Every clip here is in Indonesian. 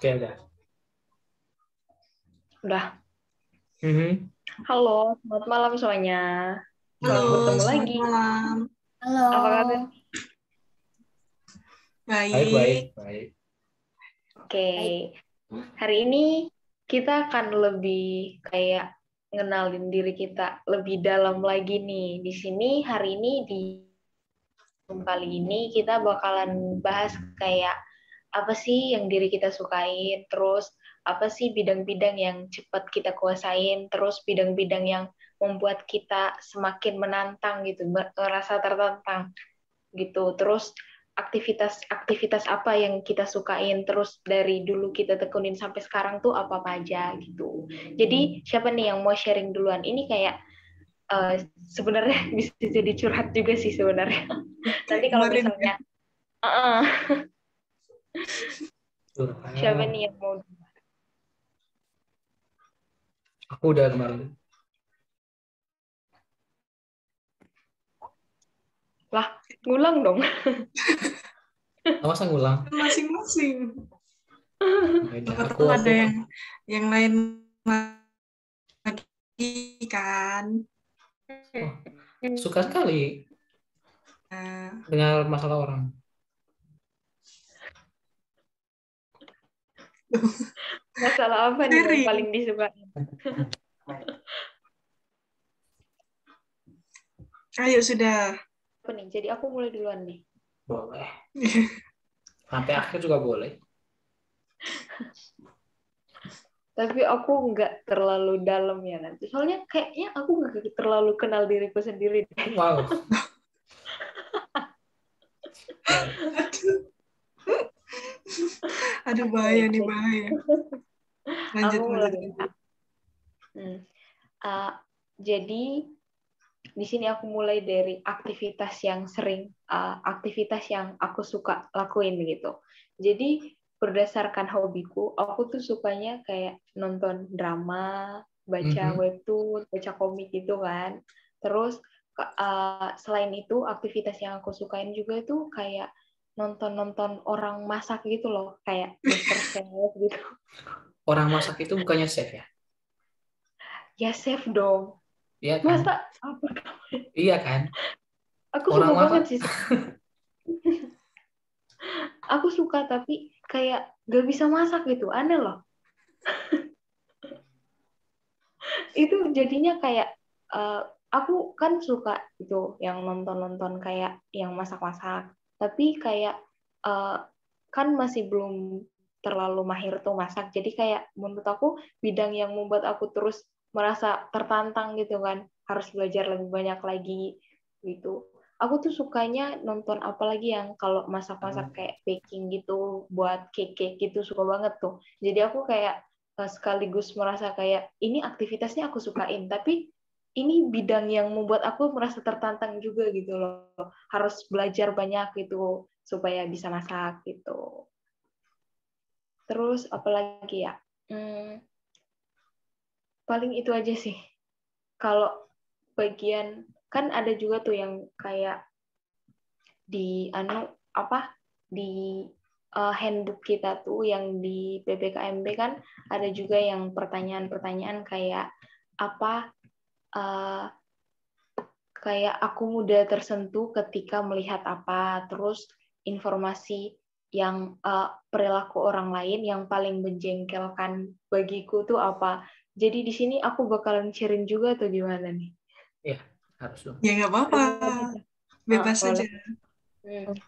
Oke, udah. Udah. Mhm. Halo, selamat malam semuanya. Halo, Selamat bertemu selamat lagi. malam. Halo. Apa kabar? Baik, Baik. baik. Oke. Hari ini kita akan lebih kayak ngenalin diri kita lebih dalam lagi nih. Di sini hari ini di kali ini kita bakalan bahas kayak apa sih yang diri kita sukain, terus apa sih bidang-bidang yang cepat kita kuasain, terus bidang-bidang yang membuat kita semakin menantang gitu, merasa tertantang gitu. Terus aktivitas-aktivitas apa yang kita sukain, terus dari dulu kita tekunin sampai sekarang tuh apa-apa aja gitu. Jadi siapa nih yang mau sharing duluan? Ini kayak sebenarnya bisa jadi curhat juga sih sebenarnya. Nanti kalau Kemarin misalnya siapa nih yang mau? Aku udah kemarin. Lah, ngulang dong. Masa ngulang? masing-masing. Beda. Siapa Aku tahu ada yang lain lagi kan. suka sekali dengar masalah orang. Masalah apa nih yang paling disukai? Ayo sudah. Apa nih? Jadi aku mulai duluan nih. Boleh. Sampai akhir juga boleh. Tapi aku nggak terlalu dalam ya nanti. Soalnya kayaknya aku nggak terlalu kenal diriku sendiri. Wow. Aduh bahaya nih, bahaya. Lanjut, Aku mulai. lanjut. Jadi di sini aku mulai dari aktivitas yang aktivitas yang aku suka lakuin gitu. Jadi berdasarkan hobiku, aku tuh sukanya kayak nonton drama, baca webtoon, baca komik gitu kan. Terus selain itu aktivitas yang aku sukain juga tuh kayak nonton-nonton orang masak gitu loh, kayak Master Chef gitu. Orang masak itu bukannya chef ya? Ya chef dong. Iya kan? Masa apa? Iya kan? Aku Orang suka masak. banget sih. Aku suka tapi kayak gak bisa masak gitu, aneh loh. Itu jadinya kayak aku kan suka itu yang nonton-nonton kayak yang masak-masak, tapi kayak kan masih belum terlalu mahir tuh masak, jadi kayak menurut aku bidang yang membuat aku terus merasa tertantang gitu kan, harus belajar lebih banyak lagi gitu. Aku tuh sukanya nonton apalagi yang kalau masak-masak kayak baking gitu, buat cake-cake gitu, suka banget tuh. Jadi aku kayak sekaligus merasa kayak ini aktivitasnya aku sukain, tapi ini bidang yang membuat aku merasa tertantang juga gitu loh. Harus belajar banyak gitu supaya bisa masak gitu. Terus apalagi ya? Paling itu aja sih. Kalau bagian kan ada juga tuh yang kayak di handbook kita tuh yang di PPKMB kan ada juga yang pertanyaan-pertanyaan kayak apa kayak aku mudah tersentuh ketika melihat apa, terus informasi yang perilaku orang lain yang paling menjengkelkan bagiku tuh apa. Jadi di sini aku bakalan sharing juga tuh gimana nih? Iya, harus dong. Ya nggak apa-apa. Bebas saja.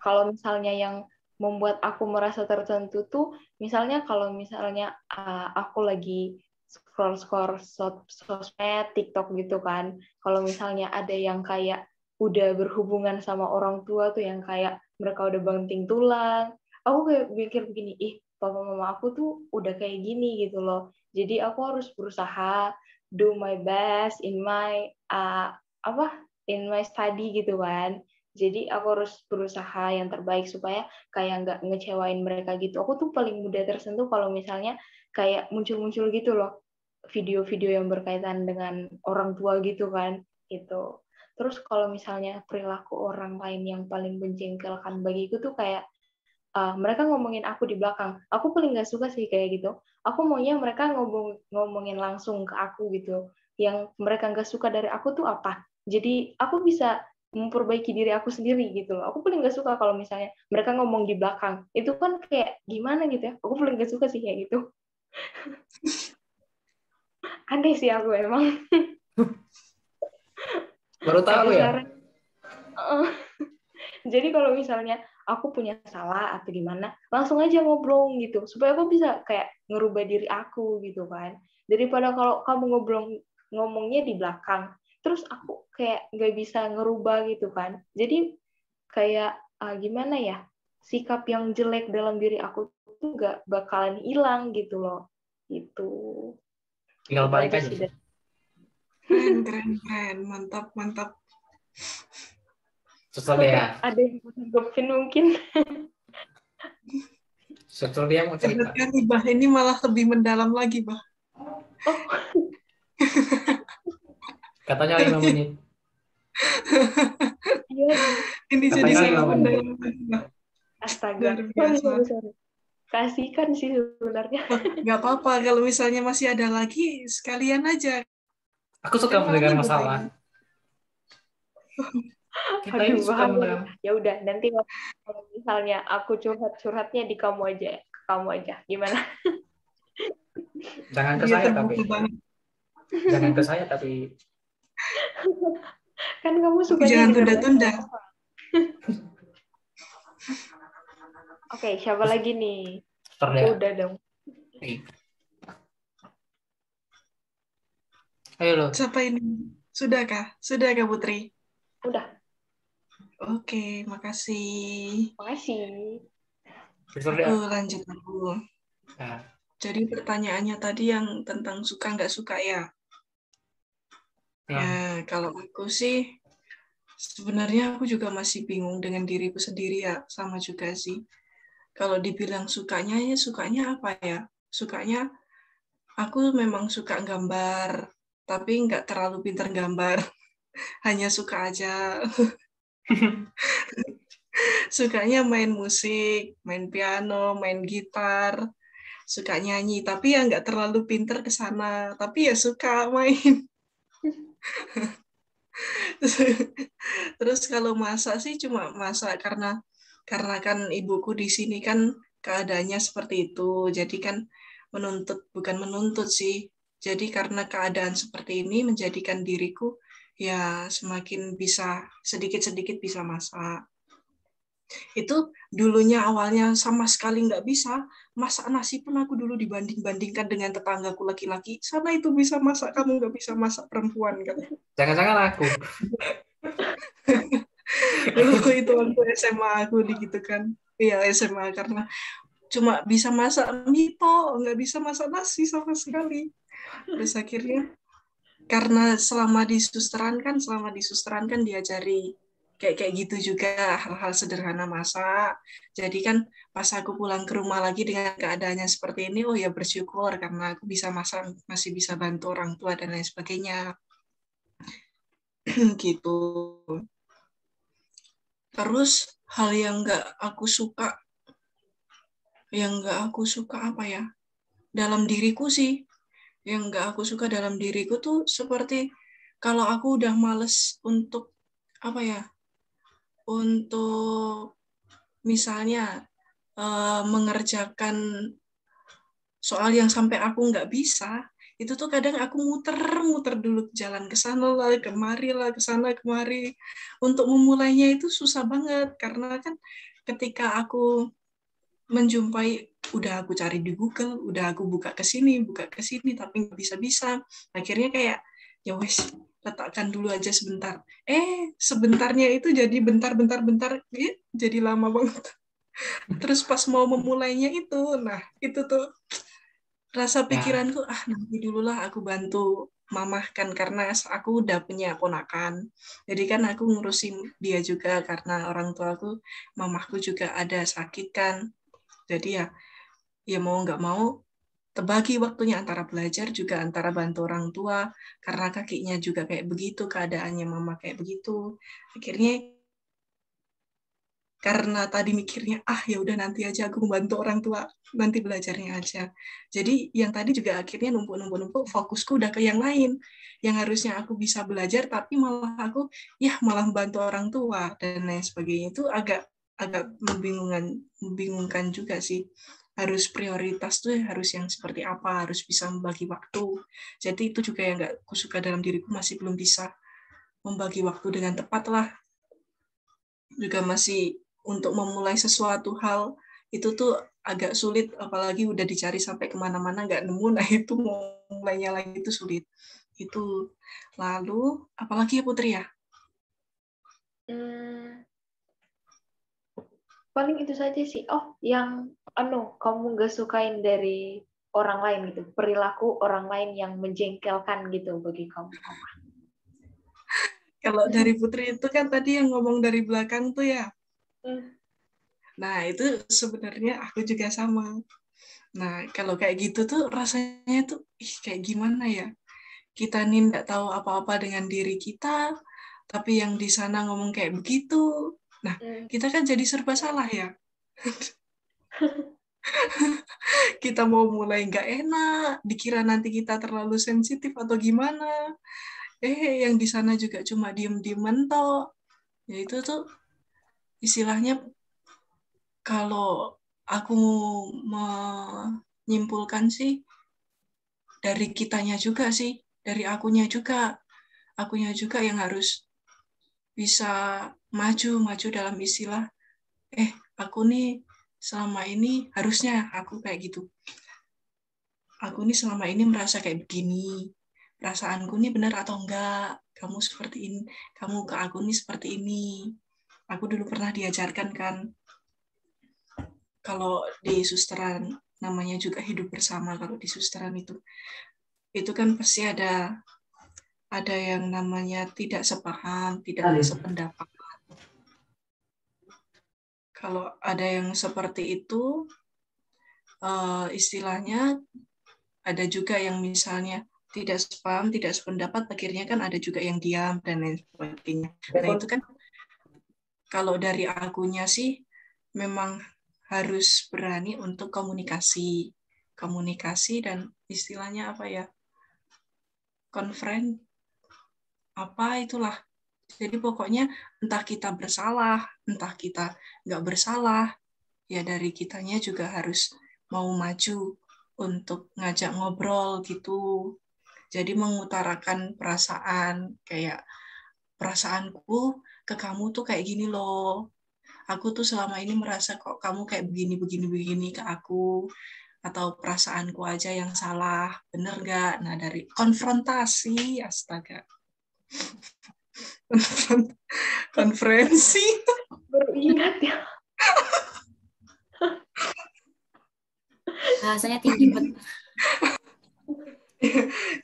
Kalau misalnya yang membuat aku merasa tertentu tuh, misalnya kalau misalnya aku lagi scroll sosmed, TikTok gitu kan, kalau misalnya ada yang kayak udah berhubungan sama orang tua tuh yang kayak mereka udah banting tulang, aku kayak mikir begini, papa mama aku tuh udah kayak gini gitu loh, jadi aku harus berusaha do my best in my study gitu kan. Jadi aku harus berusaha yang terbaik supaya kayak nggak ngecewain mereka gitu. Aku tuh paling mudah tersentuh kalau misalnya kayak muncul-muncul gitu loh video-video yang berkaitan dengan orang tua gitu kan gitu. Terus kalau misalnya perilaku orang lain yang paling menjengkelkan bagiku tuh kayak mereka ngomongin aku di belakang. Aku paling nggak suka sih kayak gitu. Aku maunya mereka ngomongin langsung ke aku gitu. Yang mereka nggak suka dari aku tuh apa? Jadi aku bisa memperbaiki diri aku sendiri gitu loh. Aku paling nggak suka kalau misalnya mereka ngomong di belakang. Itu kan kayak gimana gitu ya. Aku paling nggak suka sih kayak gitu. Aneh sih aku emang. Baru tahu Ada ya. saran. Jadi kalau misalnya aku punya salah atau gimana, langsung aja ngobrol gitu, supaya aku bisa kayak ngerubah diri aku gitu kan. Daripada kalau kamu ngomongnya di belakang, terus aku kayak nggak bisa ngerubah gitu kan. Jadi kayak gimana ya, sikap yang jelek dalam diri aku tuh nggak bakalan hilang gitu loh. Gitu. Tinggal Itu balik aja aja. sih. Keren. Mantap. Sosial dia. Ada yang mau tanggepin mungkin. Sosial dia mau cerita. Berarti kan Bah ini malah lebih mendalam lagi, Bah. Oh, Katanya 5 menit. iya. Ini jadi Katanya sangat 5 menit. mendalam lagi, Bah. Astaga. Luar biasa. Sorry. Kasihkan sih sebenarnya. Nggak apa-apa, kalau misalnya masih ada lagi, sekalian aja. Aku suka Kan mendengar lama kita masalah. ini. Kita ini Aduh, suka bahaya. mendengar. Ya udah, nanti kalau misalnya aku curhatnya di kamu aja, ke kamu aja. Gimana? Jangan ke Dia saya tapi. terbuka banget. Jangan ke saya tapi. Kan kamu Tapi sukanya jangan dengar. tunda-tunda. Oke, siapa lagi nih? Sosial dia. Udah dong. Ayo lo. Siapa ini? Sudahkah Putri? Udah, Oke, makasih. makasih. Sosial dia. Aku lanjut dulu. Nah, Jadi pertanyaannya tadi yang tentang suka nggak suka ya? Ya, kalau aku sih sebenarnya aku juga masih bingung dengan diriku sendiri ya, sama juga sih. Kalau dibilang sukanya ya sukanya apa ya? Sukanya aku memang suka gambar, tapi nggak terlalu pintar gambar. Hanya suka aja. Sukanya main musik, main piano, main gitar, suka nyanyi, tapi ya nggak terlalu pinter ke sana. Tapi ya suka main. Terus kalau masak sih cuma masak karena kan ibuku di sini kan keadaannya seperti itu. Jadi kan bukan menuntut sih. Jadi karena keadaan seperti ini menjadikan diriku ya semakin bisa sedikit-sedikit bisa masak. Itu dulunya awalnya sama sekali nggak bisa. Masak nasi pun aku dulu dibanding-bandingkan dengan tetanggaku laki-laki. Sana itu bisa masak, kamu nggak bisa masak, perempuan. Kata. jangan-jangan aku. Dulu itu waktu SMA aku gitu kan. Iya SMA karena cuma bisa masak mie toh, nggak bisa masak nasi sama sekali. Terus akhirnya karena selama di susteran kan diajari kayak gitu juga hal-hal sederhana masak. Jadi kan pas aku pulang ke rumah lagi dengan keadaannya seperti ini, oh ya bersyukur karena aku bisa masak, masih bisa bantu orang tua dan lain sebagainya. Gitu. Terus hal yang nggak aku suka apa ya? Dalam diriku sih. Yang nggak aku suka dalam diriku tuh seperti kalau aku udah males untuk apa ya? Untuk misalnya mengerjakan soal yang sampai aku nggak bisa, itu tuh kadang aku muter-muter dulu jalan ke sana lah, kemari lah, ke sana kemari. Untuk memulainya itu susah banget karena kan ketika aku menjumpai udah aku cari di Google, udah aku buka ke sini, tapi nggak bisa-bisa. Akhirnya kayak ya wes letakkan dulu aja sebentar. Sebentarnya itu jadi bentar, jadi lama banget. Terus pas mau memulainya itu, nah itu tuh rasa pikiranku, nanti dululah aku bantu mamah kan karena aku udah punya ponakan. Jadi kan aku ngurusin dia juga karena orang tuaku, mamahku juga ada sakit kan. Jadi ya mau nggak mau terbagi waktunya antara belajar juga antara bantu orang tua karena kakinya juga kayak begitu, keadaannya mama kayak begitu. Akhirnya karena tadi mikirnya ya udah nanti aja aku membantu orang tua, nanti belajarnya aja. Jadi yang tadi juga akhirnya numpuk fokusku udah ke yang lain, yang harusnya aku bisa belajar tapi malah aku malah membantu orang tua dan lain sebagainya. Itu agak membingungkan juga sih. Harus prioritas tuh harus yang seperti apa, harus bisa membagi waktu. Jadi itu juga yang nggak aku suka dalam diriku, masih belum bisa membagi waktu dengan tepat lah. Juga masih untuk memulai sesuatu hal itu tuh agak sulit, apalagi udah dicari sampai kemana-mana nggak nemu, nah itu mau mulainya lagi itu sulit. Itu lalu apalagi ya Putri ya? Paling itu saja sih. Oh, yang kamu gak sukain dari orang lain gitu, perilaku orang lain yang menjengkelkan gitu bagi kamu apa? Kalau dari Putri itu kan tadi yang ngomong dari belakang tuh ya. Nah, itu sebenarnya aku juga sama. Nah, kalau kayak gitu tuh rasanya tuh kayak gimana ya? Kita nih nggak tahu apa-apa dengan diri kita, tapi yang di sana ngomong kayak begitu. Nah, kita kan jadi serba salah ya. Kita mau mulai nggak enak, dikira nanti kita terlalu sensitif atau gimana. Yang di sana juga cuma diem-diem mentok. Ya itu tuh istilahnya kalau aku menyimpulkan sih dari kitanya juga sih, dari akunya juga yang harus bisa maju dalam istilah aku nih selama ini harusnya aku kayak gitu. Aku nih selama ini merasa kayak begini. Perasaanku nih benar atau enggak? Kamu seperti ini, kamu ke aku nih seperti ini. Aku dulu pernah diajarkan kan, kalau di susteran namanya juga hidup bersama. Kalau di susteran itu kan pasti ada yang namanya tidak sepaham, tidak sependapat. Kalau ada yang seperti itu, istilahnya ada juga yang misalnya tidak sepaham, tidak sependapat, akhirnya kan ada juga yang diam dan lain sebagainya. Nah itu kan kalau dari akunya sih memang harus berani untuk komunikasi dan istilahnya apa ya, apa itulah. Jadi pokoknya entah kita bersalah, entah kita nggak bersalah, ya dari kitanya juga harus mau maju untuk ngajak ngobrol gitu. Jadi mengutarakan perasaan, kayak perasaanku ke kamu tuh kayak gini loh. Aku tuh selama ini merasa kok kamu kayak begini ke aku. Atau perasaanku aja yang salah, bener nggak? Nah dari konfrontasi, astaga. Konferensi. Baru ingat ya. Bahasanya tinggi banget.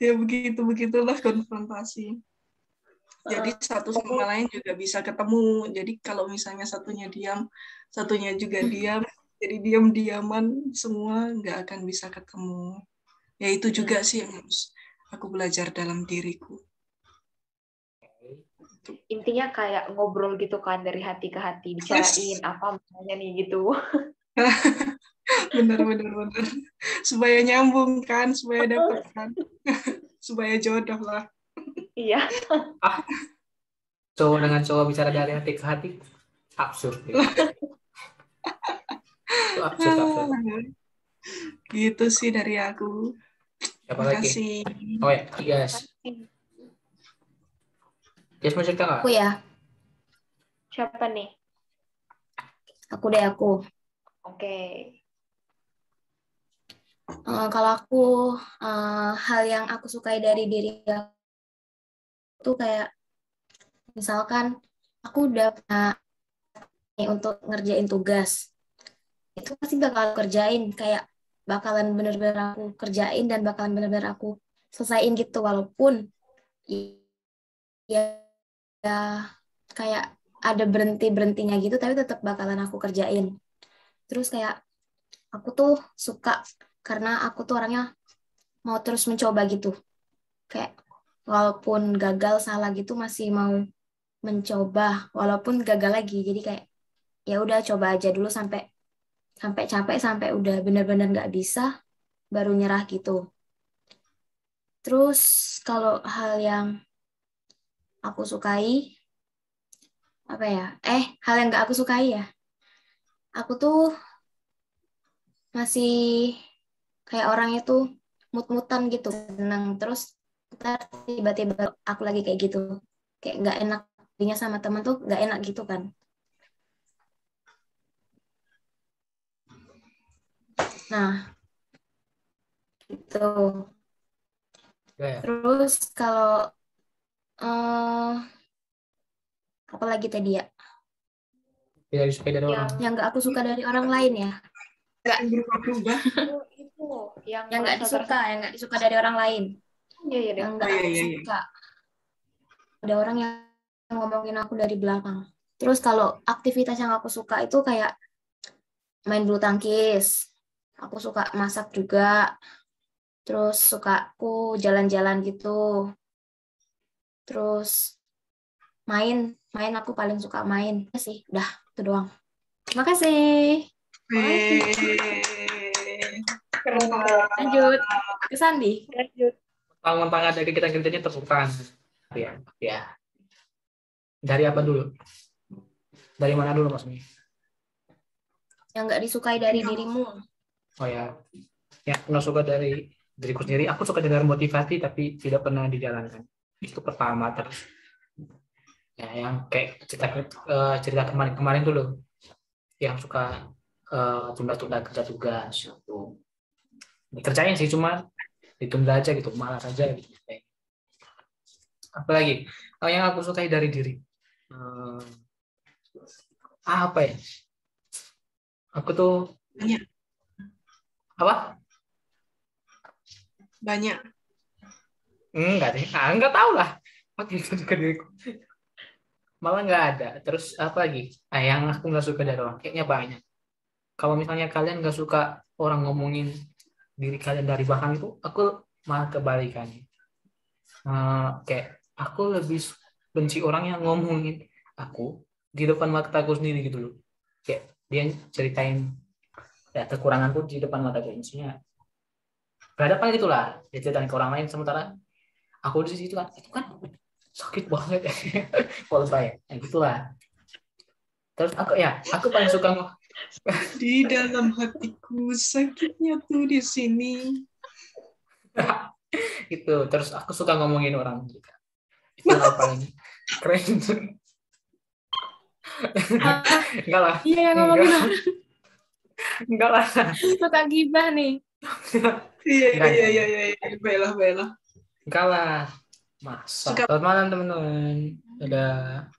Ya begitulah konfrontasi. Jadi satu sama lain juga bisa ketemu. Jadi kalau misalnya satunya diam, satunya juga diam, jadi diam-diaman semua nggak akan bisa ketemu. Ya itu juga sih yang harus aku belajar dalam diriku. Intinya kayak ngobrol gitu kan, dari hati ke hati, bicarain apa misalnya nih gitu. Bener. Supaya nyambung kan, supaya dapat kan. Supaya jodoh lah. Iya. Cowok dengan cowok bicara dari hati ke hati, absurd. Gitu. Itu absurd. Gitu sih dari aku. Siapa Terima lagi? kasih. Oh ya, Yes. Yes, mau cerita nggak? Aku ya. Siapa nih? Aku. Oke. Kalau aku, hal yang aku sukai dari diri aku tuh kayak, misalkan aku udah pernah untuk ngerjain tugas, itu pasti bakal kerjain, kayak bakalan bener-bener aku kerjain dan bakalan bener-bener aku selesaiin gitu, walaupun ya kayak ada berhentinya gitu, tapi tetap bakalan aku kerjain. Terus kayak aku tuh suka karena aku tuh orangnya mau terus mencoba gitu, kayak walaupun gagal salah gitu masih mau mencoba walaupun gagal lagi. Jadi kayak ya udah coba aja dulu sampai capek, sampai udah benar-benar nggak bisa, baru nyerah gitu. Terus kalau hal yang aku sukai, apa ya? Hal yang nggak aku sukai ya. Aku tuh masih kayak orang itu mut-mutan gitu, senang. Terus ntar tiba-tiba aku lagi kayak gitu. Kayak nggak enak, jadinya sama temen tuh nggak enak gitu kan. Nah, gitu. Ya, Terus kalau apa lagi tadi ya? tidak disukai dari orang. Yang nggak aku suka dari orang lain ya. Yang berubah-ubah. Itu yang Yang nggak merasa disuka, yang nggak disuka dari orang lain. Iya, iya deh. Yang nggak Iya, aku iya, iya. suka. Ada orang yang ngomongin aku dari belakang. Terus kalau aktivitas yang aku suka itu kayak main bulu tangkis. Aku suka masak juga. Terus suka aku jalan-jalan gitu. Terus main aku paling suka main. Ya sih, udah itu doang. Terima kasih. Keren. Lanjut ke Sandi. Lanjut. Mentang-mentang ada kegiatan kerjanya tepuk tangan. Ya, ya. Dari apa dulu? Dari mana dulu maksudnya? Yang nggak disukai dari dirimu. Oh ya, ya aku nggak suka dari diriku sendiri. Aku suka dengar motivasi tapi tidak pernah dijalankan. Itu pertama. Terus ya yang kayak cerita kemarin dulu, yang suka tunda-tunda kerja tugas itu dikerjain sih, cuma ditunda aja gitu, malas aja gitu. Apalagi yang aku sukai dari diri, apa ya? Aku tuh Banyak. apa? Banyak. Enggak deh, enggak tahu lah. Oke, itu juga diriku. Malah nggak ada. Terus apa lagi? Yang aku nggak suka dari orang, kayaknya banyak. Kalau misalnya kalian nggak suka orang ngomongin diri kalian dari belakang itu, aku malah kebalikannya. Kayak aku lebih benci orang yang ngomongin aku di depan mata aku sendiri gitu loh. Kayak dia ceritain ya kekuranganku di depan mata aku, maksudnya berhadapan gitulah. Dia ceritain ke orang lain sementara aku di situ kan, itu kan sakit banget ya. Kalau saya, gitulah. Terus aku paling suka Di dalam hatiku sakitnya tuh di sini. itu. Terus aku suka ngomongin orang juga. Itu hal paling keren. Enggak lah. Iya yang ngomongin orang. Enggak lah. Suka gibah nih. Iya. Baiklah. Enggak lah. Masa. Selamat malam teman-teman. Dadah.